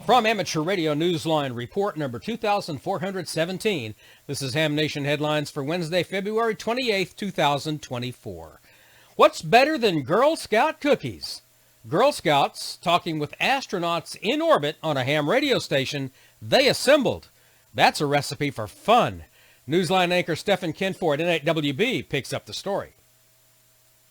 From Amateur Radio Newsline Report number 2417, this is Ham Nation Headlines for Wednesday, February 28th, 2024. What's better than Girl Scout cookies? Girl Scouts talking with astronauts in orbit on a ham radio station they assembled. That's a recipe for fun. Newsline anchor Stephen Kinford at N8WB picks up the story.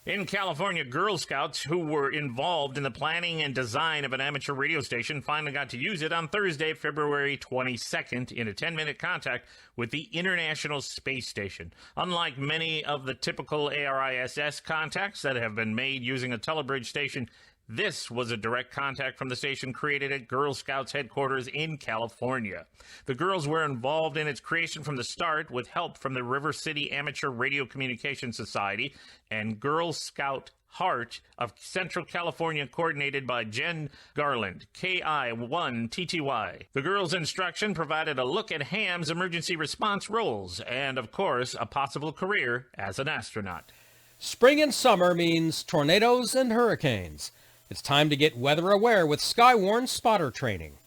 In California, Girl Scouts who were involved in the planning and design of an amateur radio station finally got to use it on Thursday, February 22nd, in a 10-minute contact with the International Space Station. Unlike many of the typical ARISS contacts that have been made using a telebridge station, this was a direct contact from the station created at Girl Scouts headquarters in California. The girls were involved in its creation from the start with help from the River City Amateur Radio Communication Society and Girl Scout Heart of Central California, coordinated by Jen Garland, KI1TTY. The girls' instruction provided a look at Ham's emergency response roles and, of course, a possible career as an astronaut. Spring and summer means tornadoes and hurricanes. It's time to get weather aware with Skywarn spotter training.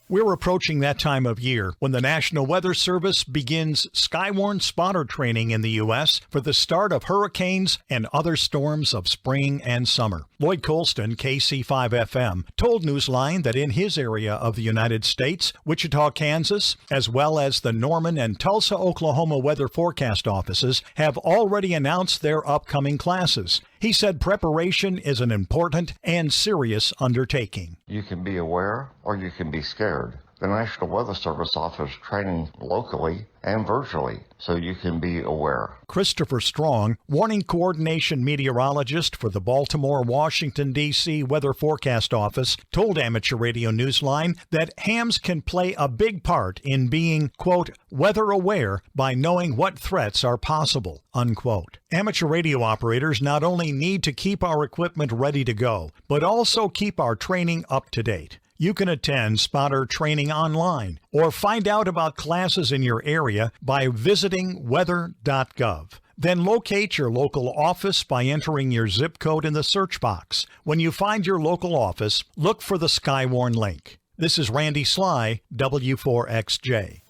We're approaching that time of year when the National Weather Service begins Skywarn spotter training in the U.S. for the start of hurricanes and other storms of spring and summer. Lloyd Colston, KC5FM, told Newsline that in his area of the United States, Wichita, Kansas, as well as the Norman and Tulsa, Oklahoma weather forecast offices have already announced their upcoming classes. He said preparation is an important and serious undertaking. You can be aware or you can be scared. The National Weather Service offers training locally and virtually, so you can be aware. Christopher Strong, warning coordination meteorologist for the Baltimore, Washington, D.C. Weather Forecast Office, told Amateur Radio Newsline that hams can play a big part in being, quote, weather aware by knowing what threats are possible, unquote. Amateur radio operators not only need to keep our equipment ready to go, but also keep our training up to date. You can attend spotter training online or find out about classes in your area by visiting weather.gov. Then locate your local office by entering your zip code in the search box. When you find your local office, look for the Skywarn link. This is Randy Sly, W4XJ.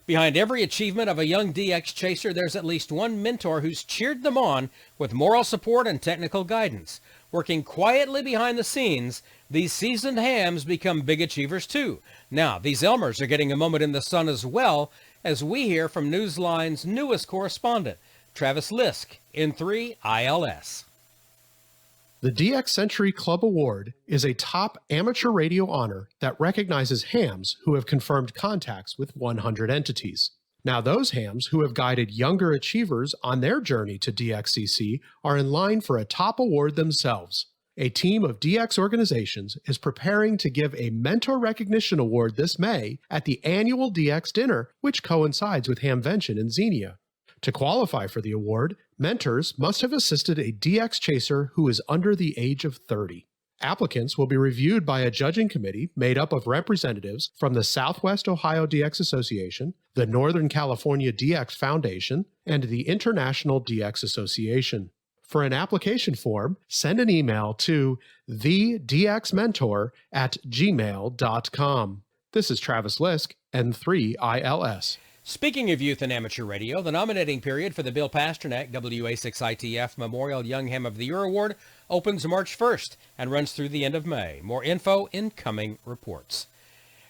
Behind every achievement of a young DX chaser, there's at least one mentor who's cheered them on with moral support and technical guidance. Working quietly behind the scenes, these seasoned hams become big achievers too. Now, these Elmers are getting a moment in the sun as well, as we hear from Newsline's newest correspondent, Travis Lisk, N3 ILS. The DX Century Club Award is a top amateur radio honor that recognizes hams who have confirmed contacts with 100 entities. Now, those hams who have guided younger achievers on their journey to DXCC are in line for a top award themselves. A team of DX organizations is preparing to give a Mentor Recognition Award this May at the annual DX Dinner, which coincides with Hamvention in Xenia. To qualify for the award, mentors must have assisted a DX chaser who is under the age of 30. Applicants will be reviewed by a judging committee made up of representatives from the Southwest Ohio DX Association, the Northern California DX Foundation, and the International DX Association. For an application form, send an email to thedxmentor@gmail.com. This is Travis Lisk, N3 ILS. Speaking of youth and amateur radio, the nominating period for the Bill Pasternak WA6ITF Memorial Young Ham of the Year Award opens March 1st and runs through the end of May. More info in coming reports.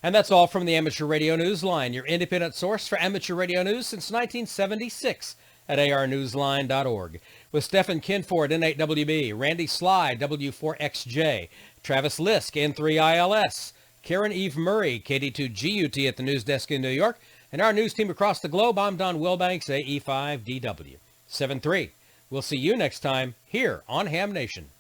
And that's all from the Amateur Radio Newsline, your independent source for amateur radio news since 1976 at arnewsline.org. With Stephen Kinford, N8WB, Randy Sly, W4XJ, Travis Lisk, N3 ILS, Karen Eve Murray, KD2GUT at the news desk in New York, and our news team across the globe, I'm Don Wilbanks, AE5DW. 7-3. We'll see you next time here on Ham Nation.